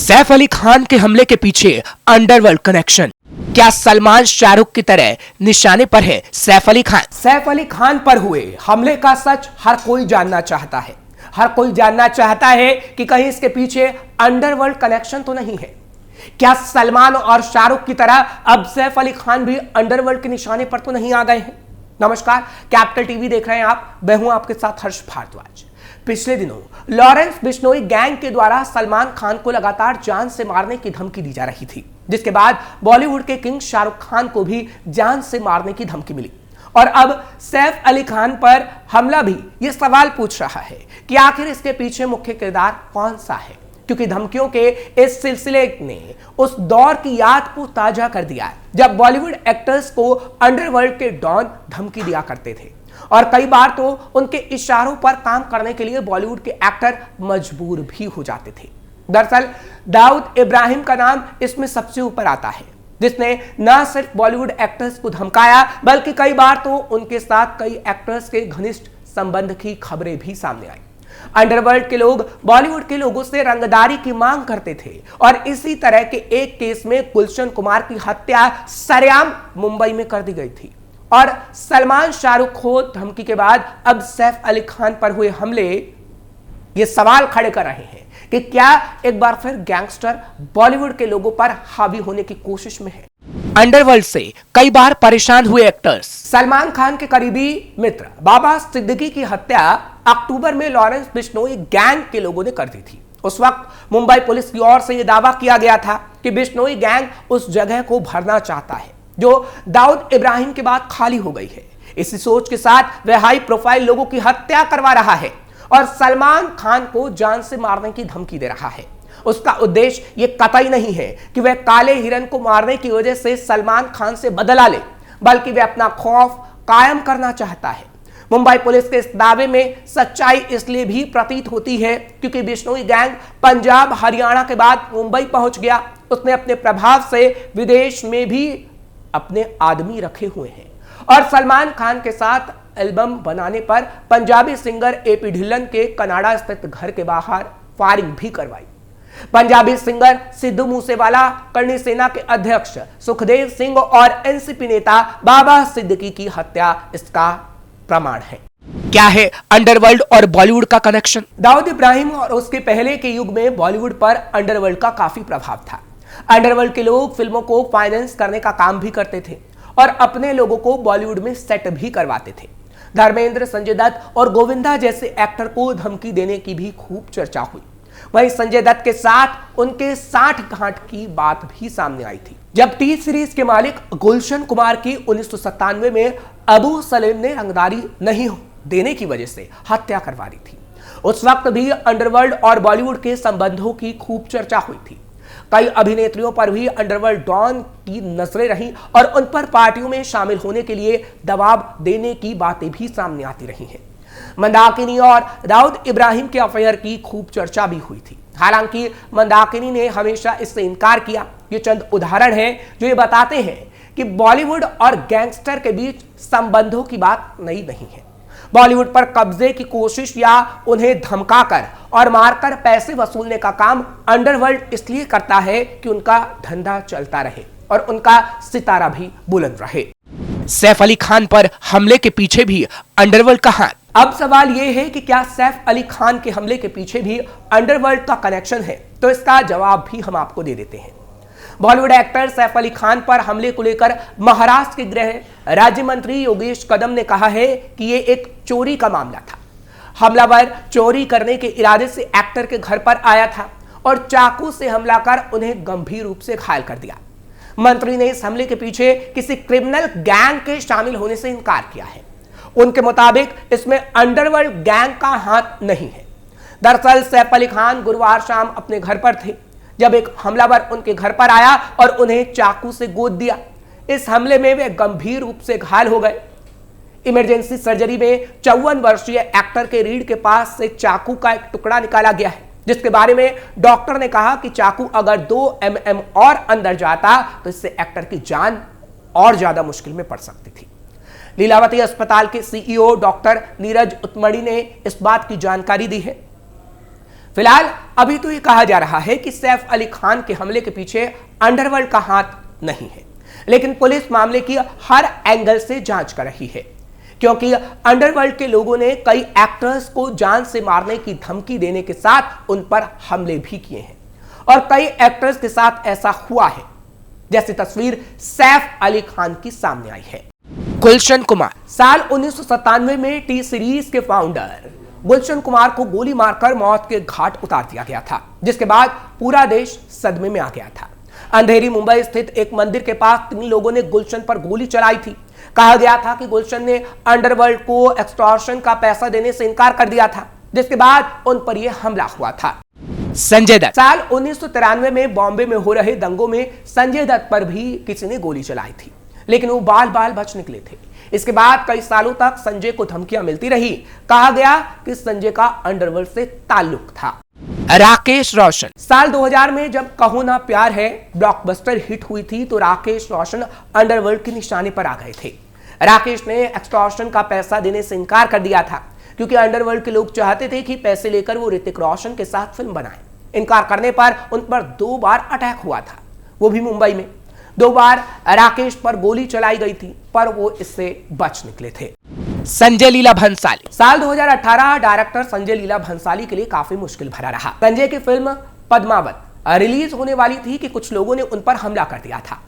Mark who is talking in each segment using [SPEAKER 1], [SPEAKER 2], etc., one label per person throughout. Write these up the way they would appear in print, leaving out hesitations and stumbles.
[SPEAKER 1] सैफ अली खान के हमले के पीछे अंडरवर्ल्ड कनेक्शन। क्या सलमान शाहरुख की तरह निशाने पर है सैफ अली खान? सैफ अली खान पर हुए हमले का सच हर कोई जानना चाहता है। हर कोई जानना चाहता है कि कहीं इसके पीछे अंडरवर्ल्ड कनेक्शन तो नहीं है। क्या सलमान और शाहरुख की तरह अब सैफ अली खान भी अंडरवर्ल्ड के निशाने पर तो नहीं आ गए हैं? नमस्कार, कैपिटल टीवी देख रहे हैं आप। मैं हूं आपके साथ हर्ष भारद्वाज। पिछले दिनों लॉरेंस बिश्नोई गैंग के द्वारा सलमान खान को लगातार जान से मारने की धमकी दी जा रही थी, जिसके बाद बॉलीवुड के किंग शाहरुख खान को भी जान से मारने की धमकी मिली। और अब सैफ अली खान पर हमला भी यह सवाल पूछ रहा है कि आखिर इसके पीछे मुख्य किरदार कौन सा है, क्योंकि धमकियों के इस सिलसिले ने उस दौर की याद को ताजा कर दिया जब बॉलीवुड एक्टर्स को अंडरवर्ल्ड के डॉन धमकी दिया करते थे और कई बार तो उनके इशारों पर काम करने के लिए बॉलीवुड के एक्टर मजबूर भी हो जाते थे। दरअसल दाऊद इब्राहिम का नाम इसमें सबसे ऊपर आता है, जिसने न सिर्फ बॉलीवुड एक्टर्स को धमकाया बल्कि कई बार तो उनके साथ कई एक्टर्स के घनिष्ठ संबंध की खबरें भी सामने आई। अंडरवर्ल्ड के लोग बॉलीवुड के लोगों से रंगदारी की मांग करते थे और इसी तरह के एक केस में गुलशन कुमार की हत्या सरेआम मुंबई में कर दी गई थी। और सलमान शाहरुख को धमकी के बाद अब सैफ अली खान पर हुए हमले ये सवाल खड़े कर रहे हैं कि क्या एक बार फिर गैंगस्टर बॉलीवुड के लोगों पर हावी होने की कोशिश में है। अंडरवर्ल्ड से कई बार परेशान हुए एक्टर्स। सलमान खान के करीबी मित्र बाबा सिद्दीकी की हत्या अक्टूबर में लॉरेंस बिश्नोई गैंग के लोगों ने कर दी थी। उस वक्त मुंबई पुलिस की ओर से यह दावा किया गया था कि बिश्नोई गैंग उस जगह को भरना चाहता है जो दाऊद इब्राहिम के बाद खाली हो गई है। इसी सोच के साथ वह हाई प्रोफाइल लोगों की हत्या करवा रहा है और सलमान खान को जान से मारने की धमकी दे रहा है। उसका उद्देश्य यह कतई नहीं है कि वह काले हिरन को मारने की वजह से सलमान खान से बदला ले, बल्कि वह अपना खौफ कायम करना चाहता है। मुंबई पुलिस के इस दावे में सच्चाई इसलिए भी प्रतीत होती है क्योंकि बिश्नोई गैंग पंजाब हरियाणा के बाद मुंबई पहुंच गया। उसने अपने प्रभाव से विदेश में भी अपने आदमी रखे हुए हैं और सलमान खान के साथ एल्बम बनाने पर पंजाबी सिंगर एपी ढिल्लन के कनाडा स्थित घर के बाहर फायरिंग भी करवाई। पंजाबी सिंगर सिद्धू मूसेवाला, करणी सेना के अध्यक्ष सुखदेव सिंह और एनसीपी नेता बाबा सिद्दीकी की हत्या इसका प्रमाण है। क्या है अंडरवर्ल्ड और बॉलीवुड का कनेक्शन? दाऊद इब्राहिम और उसके पहले के युग में बॉलीवुड पर अंडरवर्ल्ड का काफी प्रभाव था। अंडरवर्ल्ड के लोग फिल्मों को फाइनेंस करने का काम भी करते थे और अपने लोगों को बॉलीवुड में सेट भी करवाते थे। धर्मेंद्र, संजय दत्त और गोविंदा जैसे एक्टर को धमकी देने की भी खूब चर्चा हुई। वहीं संजय दत्त के साथ उनके 60 गांठ की बात भी सामने आई थी, जब टी सीरीज के मालिक गुलशन कुमार की 1997 में अबू सलीम ने रंगदारी नहीं देने की वजह से हत्या करवा दी थी। उस वक्त भी अंडरवर्ल्ड और बॉलीवुड के संबंधों की खूब चर्चा हुई थी। कई अभिनेत्रियों पर भी अंडरवर्ल्ड डॉन की नजरें रहीं और उन पर पार्टियों में शामिल होने के लिए दबाव देने की बातें भी सामने आती रही हैं। मंदाकिनी और दाऊद इब्राहिम के अफेयर की खूब चर्चा भी हुई थी। हालांकि मंदाकिनी ने हमेशा इससे इनकार किया। ये चंद उदाहरण हैं जो ये बताते हैं कि बॉलीवुड और गैंगस्टर के बीच संबंधों की बात नई नहीं है। बॉलीवुड पर कब्जे की कोशिश या उन्हें धमकाकर और मारकर पैसे वसूलने का काम अंडरवर्ल्ड इसलिए करता है कि उनका धंधा चलता रहे और उनका सितारा भी बुलंद रहे। सैफ अली खान पर हमले के पीछे भी अंडरवर्ल्ड का हाथ। अब सवाल यह है कि क्या सैफ अली खान के हमले के पीछे भी अंडरवर्ल्ड का कनेक्शन है? तो इसका जवाब भी हम आपको दे देते हैं। बॉलीवुड एक्टर सैफ अली खान पर हमले को लेकर महाराष्ट्र के गृह राज्य मंत्री योगेश कदम ने कहा है कि यह एक चोरी का मामला था। हमलावर चोरी करने के इरादे से एक्टर के घर पर आया था और चाकू से हमला कर उन्हें गंभीर रूप से घायल कर दिया। मंत्री ने इस हमले के पीछे किसी क्रिमिनल गैंग के शामिल होने से इनकार किया है। उनके मुताबिक इसमें अंडरवर्ल्ड गैंग का हाथ नहीं है। दरअसल सैफ अली खान गुरुवार शाम अपने घर पर थे जब एक हमलावर उनके घर पर आया और उन्हें चाकू से गोद दिया। इस हमले में वे गंभीर रूप से घायल हो गए। इमरजेंसी सर्जरी में 54 वर्षीय एक्टर के रीढ़ के पास से चाकू का एक टुकड़ा निकाला गया है, जिसके बारे में डॉक्टर ने कहा कि चाकू अगर 2 mm और अंदर जाता तो इससे एक्टर की जान और ज्यादा मुश्किल में पड़ सकती थी। लीलावती अस्पताल के सीईओ डॉक्टर नीरज उत्तमड़ी ने इस बात की जानकारी दी है। फिलहाल अभी तो ये कहा जा रहा है कि सैफ अली खान के हमले के पीछे अंडरवर्ल्ड का हाथ नहीं है, लेकिन पुलिस मामले की हर एंगल से जांच कर रही है, क्योंकि अंडरवर्ल्ड के लोगों ने कई एक्टर्स को जान से मारने की धमकी देने के साथ उन पर हमले भी किए हैं और कई एक्टर्स के साथ ऐसा हुआ है, जैसी तस्वीर सैफ अली खान की सामने आई है। गुलशन कुमार। साल 1997 में टी सीरीज के फाउंडर गुलशन कुमार को गोली मारकर मौत के घाट उतार दिया गया था, जिसके बाद पूरा देश सदमे में आ गया था। अंधेरी मुंबई स्थित एक मंदिर के पास 3 लोगों ने गुलशन पर गोली चलाई थी। कहा गया था कि गुलशन ने अंडरवर्ल्ड को एक्सटॉर्शन का पैसा देने से इनकार कर दिया था, जिसके बाद उन पर यह हमला हुआ था। संजय दत्त। साल 1993 में बॉम्बे में हो रहे दंगों में संजय दत्त पर भी किसी ने गोली चलाई थी, लेकिन वो बाल बाल बच निकले थे। इसके बाद कई सालों तक संजय को धमकियां मिलती रही। कहा गया कि संजय का अंडरवर्ल्ड से ताल्लुक था। राकेश रोशन। साल 2000 में जब कहो ना प्यार है ब्लॉकबस्टर हिट हुई थी, तो राकेश रोशन अंडरवर्ल्ड के निशाने पर आ गए थे। राकेश ने एक्सटॉर्शन का पैसा देने से इनकार कर दिया था, क्योंकि अंडरवर्ल्ड के लोग चाहते थे कि पैसे लेकर वो ऋतिक रोशन के साथ फिल्म बनाएं। इनकार करने पर उन पर 2 बार अटैक हुआ था, वो भी मुंबई में। 2 बार राकेश पर गोली चलाई गई थी, पर वो इससे बच निकले थे। संजय लीला भंसाली। साल 2018 डायरेक्टर संजय लीला भंसाली के लिए काफी मुश्किल भरा रहा। संजय की फिल्म पद्मावत रिलीज होने वाली थी कि कुछ लोगों ने उन पर हमला कर दिया था।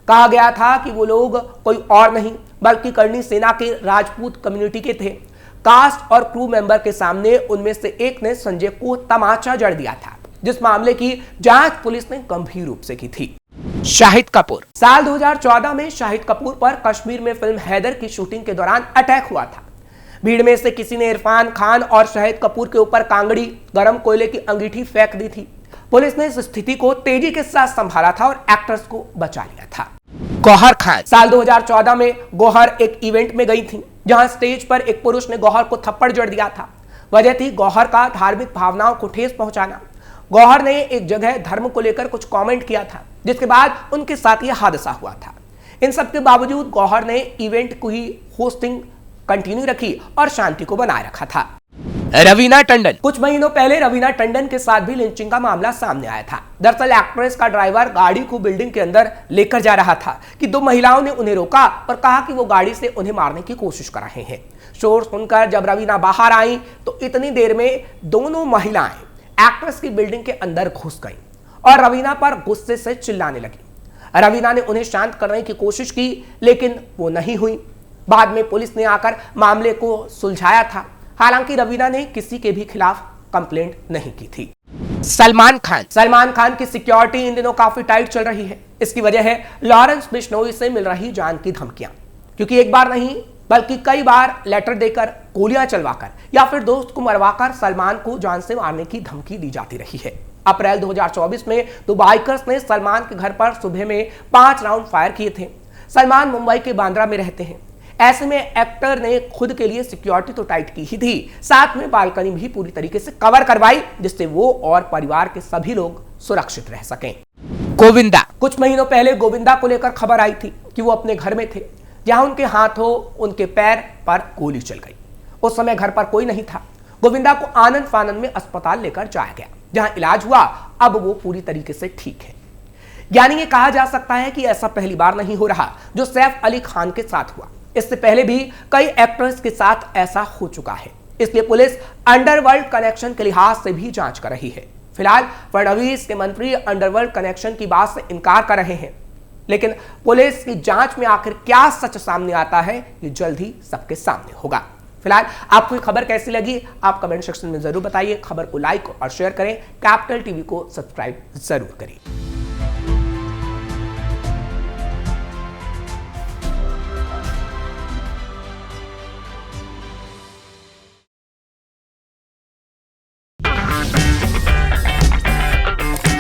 [SPEAKER 1] कहा गया था कि वो लोग कोई और नहीं बल्कि करनी सेना के राजपूत कम्युनिटी के थे। कास्ट और क्रू मेंबर के सामने उनमें से एक ने संजय को तमाचा जड़ दिया था, जिस मामले की जांच पुलिस ने गंभीर रूप से की थी। शाहिद कपूर। साल 2014 में शाहिद कपूर पर कश्मीर में फिल्म हैदर की शूटिंग के दौरान अटैक हुआ था। भीड़ में से किसी ने इरफान खान और शाहिद कपूर के ऊपर कांगड़ी, गरम कोयले की अंगीठी फेंक दी थी। पुलिस ने इस स्थिति को तेजी के साथ संभाला था और एक्टर्स को बचा लिया था। गौहर खान। साल 2014 में गौहर एक इवेंट में गई थी, जहां स्टेज पर एक पुरुष ने गौहर को थप्पड़ जड़ दिया था। वजह थी गौहर का धार्मिक भावनाओं को ठेस पहुंचाना। गौहर ने एक जगह धर्म को लेकर कुछ कमेंट किया था, जिसके बाद उनके साथ यह हादसा हुआ था। इन सब के बावजूद गौहर ने इवेंट को ही होस्टिंग कंटिन्यू रखी और शांति को बनाए रखा था। रवीना टंडन। कुछ महीनों पहले रवीना टंडन के साथ भी लिंचिंग का मामला सामने आया था। दरअसल एक्ट्रेस का ड्राइवर गाड़ी को बिल्डिंग के अंदर लेकर जा रहा था कि 2 महिलाओं ने उन्हें रोका और कहा कि वो गाड़ी से उन्हें मारने की कोशिश कर रहे हैं। शोर सुनकर जब रवीना बाहर आई तो इतनी देर में दोनों महिलाएं एक्ट्रेस की बिल्डिंग के अंदर घुस गई और रवीना पर गुस्से से चिल्लाने लगी। रवीना ने उन्हें शांत करने की कोशिश की, लेकिन वो नहीं हुई। बाद में पुलिस ने आकर मामले को सुलझाया था। हालांकि रवीना ने किसी के भी खिलाफ कंप्लेंट नहीं की थी। सलमान खान। सलमान खान की सिक्योरिटी इन दिनों काफी टाइट चल रही है। इसकी वजह है लॉरेंस बिश्नोई से मिल रही जान की धमकियां, क्योंकि एक बार नहीं बल्कि कई बार लेटर देकर, गोलियां चलवाकर या फिर दोस्त को मरवाकर सलमान को जान से मारने की धमकी दी जाती रही है। अप्रैल 2024 में 2 बाइकर्स ने सलमान के घर पर सुबह में 5 राउंड फायर किए थे। सलमान मुंबई के बांद्रा में रहते हैं। ऐसे में एक्टर ने खुद के लिए सिक्योरिटी तो टाइट की ही थी, साथ में बालकनी भी पूरी तरीके से कवर करवाई, जिससे वो और परिवार के सभी लोग सुरक्षित रह सकें। गोविंदा। कुछ महीनों पहले गोविंदा को लेकर खबर आई थी कि वो अपने घर में थे, जहां उनके हाथों, उनके पैर पर गोली चल गई। उस समय घर पर कोई नहीं था। गोविंदा को आनंद फानंद में अस्पताल लेकर जाया गया, जहां इलाज हुआ। अब वो पूरी तरीके से ठीक है। यानी ये कहा जा सकता है कि ऐसा पहली बार नहीं हो रहा जो सैफ अली खान के साथ हुआ। इससे पहले भी कई एक्टर्स के साथ ऐसा हो चुका है। इसलिए पुलिस अंडरवर्ल्ड कनेक्शन के लिहाज से भी जांच कर रही है। फिलहाल फडणवीस के मंत्री अंडरवर्ल्ड कनेक्शन की बात से इनकार कर रहे हैं, लेकिन पुलिस की जांच में आखिर क्या सच सामने आता है, ये जल्द ही सबके सामने होगा। फिलहाल आपको ये खबर कैसी लगी, आप कमेंट सेक्शन में जरूर बताइए। खबर को लाइक और शेयर करें। कैपिटल टीवी को सब्सक्राइब जरूर करें।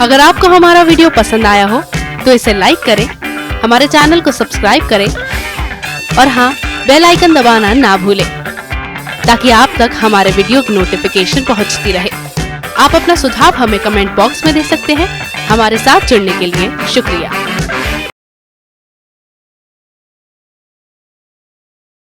[SPEAKER 2] अगर आपको हमारा वीडियो पसंद आया हो तो इसे लाइक करें, हमारे चैनल को सब्सक्राइब करें और हाँ, बेल आइकन दबाना ना भूलें ताकि आप तक हमारे वीडियो की नोटिफिकेशन पहुंचती रहे। आप अपना सुझाव हमें कमेंट बॉक्स में दे सकते हैं। हमारे साथ जुड़ने के लिए शुक्रिया।